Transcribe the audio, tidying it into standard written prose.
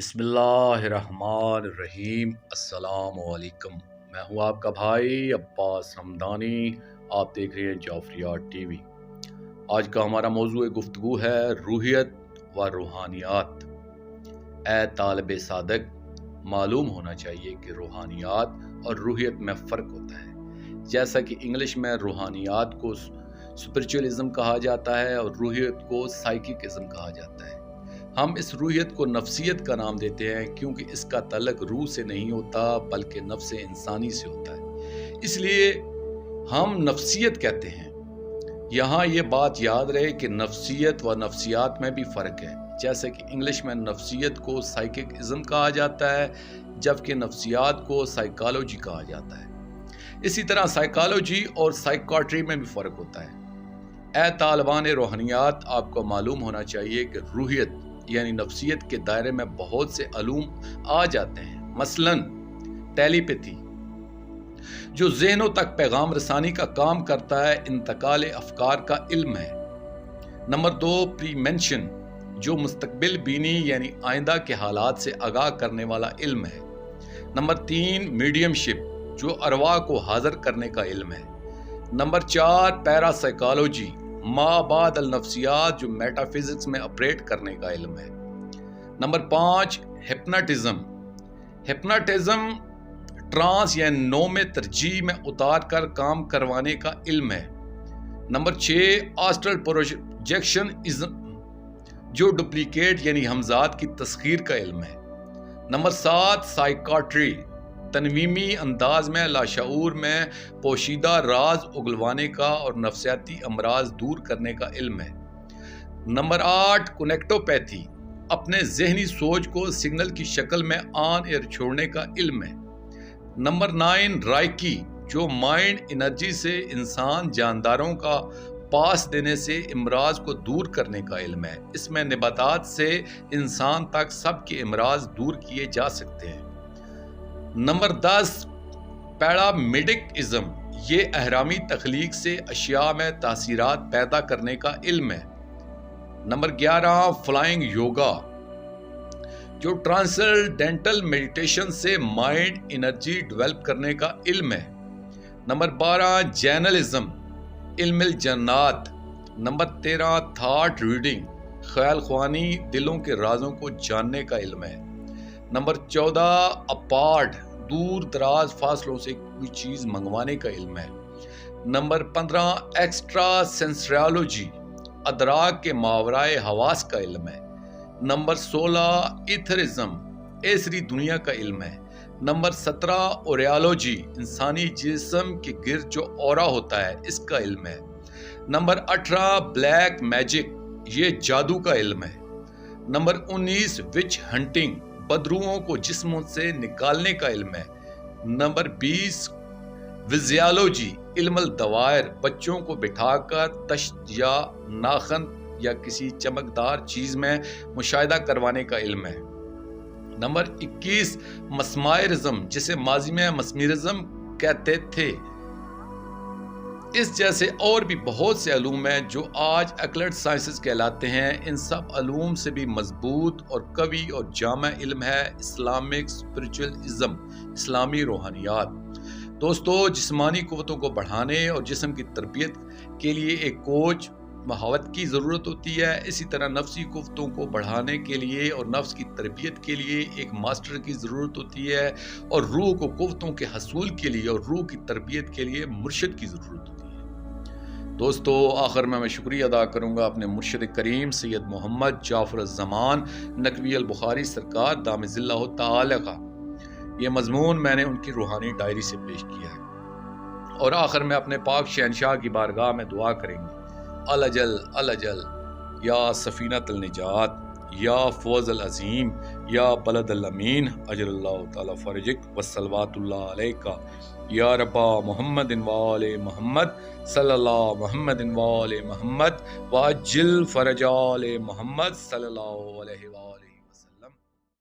بسم اللہ الرحمن الرحیم۔ السلام علیکم، میں ہوں آپ کا بھائی عباس حمدانی۔ آپ دیکھ رہے ہیں جعفریات ٹی وی۔ آج کا ہمارا موضوع گفتگو ہے روحیت و روحانیات۔ اے طالب صادق، معلوم ہونا چاہیے کہ روحانیات اور روحیت میں فرق ہوتا ہے۔ جیسا کہ انگلش میں روحانیات کو اسپرچوئلزم کہا جاتا ہے اور روحیت کو سائیککزم کہا جاتا ہے۔ ہم اس روحیت کو نفسیت کا نام دیتے ہیں کیونکہ اس کا تعلق روح سے نہیں ہوتا بلکہ نفس انسانی سے ہوتا ہے، اس لیے ہم نفسیت کہتے ہیں۔ یہاں یہ بات یاد رہے کہ نفسیت و نفسیات میں بھی فرق ہے۔ جیسے کہ انگلش میں نفسیت کو سائیککزم کہا جاتا ہے جبکہ نفسیات کو سائیکالوجی کہا جاتا ہے۔ اسی طرح سائیکالوجی اور سائیکیاٹری میں بھی فرق ہوتا ہے۔ اے طالبان روحانیات، آپ کو معلوم ہونا چاہیے کہ روحیت یعنی نفسیت کے دائرے میں بہت سے علوم آ جاتے ہیں، مثلاً ٹیلی پیتھی جو ذہنوں تک پیغام رسانی کا کام کرتا ہے، انتقال افکار کا علم ہے۔ نمبر 2 پری مینشن جو مستقبل بینی یعنی آئندہ کے حالات سے آگاہ کرنے والا علم ہے۔ نمبر 3 میڈیم شپ جو ارواح کو حاضر کرنے کا علم ہے۔ نمبر 4 پیرا سائیکالوجی ما بعد النفسیات جو میٹا فزکس میں آپریٹ کرنے کا علم ہے۔ نمبر 5 ہپناٹزم ٹرانس یا نوم ترجیح میں اتار کر کام کروانے کا علم ہے۔ نمبر 6 آسٹرل پروجیکشن جو ڈپلیکیٹ یعنی ہمزاد کی تسخیر کا علم ہے۔ نمبر 7 سائیکیاٹری تنویمی انداز میں لاشعور میں پوشیدہ راز اگلوانے کا اور نفسیاتی امراض دور کرنے کا علم ہے۔ نمبر 8 کنیکٹوپیتھی اپنے ذہنی سوچ کو سگنل کی شکل میں آن ایئر چھوڑنے کا علم ہے۔ نمبر 9 رائکی جو مائنڈ انرجی سے انسان جانداروں کا پاس دینے سے امراض کو دور کرنے کا علم ہے۔ اس میں نباتات سے انسان تک سب کے امراض دور کیے جا سکتے ہیں۔ نمبر 10 پیرامیڈکزم یہ اہرامی تخلیق سے اشیاء میں تاثیرات پیدا کرنے کا علم ہے۔ نمبر 11 فلائنگ یوگا جو ٹرانسنڈینٹل میڈیٹیشن سے مائنڈ انرجی ڈیولپ کرنے کا علم ہے۔ نمبر 12 جینرلزم علم الجنات۔ نمبر 13 تھاٹ ریڈنگ خیال خوانی دلوں کے رازوں کو جاننے کا علم ہے۔ نمبر 14 اپارٹ دور دراز فاصلوں سے کوئی چیز منگوانے کا علم ہے۔ نمبر 15 ایکسٹرا سینسریالوجی ادراک کے ماورائے حواس کا علم ہے۔ نمبر 16 ایتھرزم ایسری دنیا کا علم ہے۔ نمبر 17 اوریالوجی انسانی جسم کے گرد جو اورا ہوتا ہے اس کا علم ہے۔ نمبر 18 بلیک میجک یہ جادو کا علم ہے۔ نمبر 19 وچ ہنٹنگ بدروؤں کو جسموں سے نکالنے کا علم ہے۔ نمبر 20 ویزیالوجی علم الدوائر بچوں کو بٹھا کر تشت یا ناخن یا کسی چمکدار چیز میں مشاہدہ کروانے کا علم ہے۔ نمبر 21 مسمائرزم جسے ماضی میں مسمیرزم کہتے تھے۔ اس جیسے اور بھی بہت سے علوم ہیں جو آج ایکلٹ سائنسز کہلاتے ہیں۔ ان سب علوم سے بھی مضبوط اور قوی اور جامع علم ہے اسلامک اسپرچوئلزم اسلامی روحانیات۔ دوستو، جسمانی قوتوں کو بڑھانے اور جسم کی تربیت کے لیے ایک کوچ مہارت کی ضرورت ہوتی ہے، اسی طرح نفسی قوتوں کو بڑھانے کے لیے اور نفس کی تربیت کے لیے ایک ماسٹر کی ضرورت ہوتی ہے، اور روح کو قوتوں کے حصول کے لیے اور روح کی تربیت کے لیے مرشد کی ضرورت ہوتی ہے۔ دوستو، آخر میں شکریہ ادا کروں گا اپنے مرشد کریم سید محمد جعفر الزمان نقوی البخاری سرکار دام ظلہ تعالی کا۔ یہ مضمون میں نے ان کی روحانی ڈائری سے پیش کیا ہے، اور آخر میں اپنے پاک شہنشاہ کی بارگاہ میں دعا کریں گے، الجل الجل یا سفینۃ النجات یا فوز العظیم یا بلد الامین اجر اللہ تعالی فرجک والصلوات اللہ علیکہ یا ربا محمد وآل محمد صلی اللہ محمد وآل محمد واجل فرج آل محمد صلی اللہ علیہ وآلہ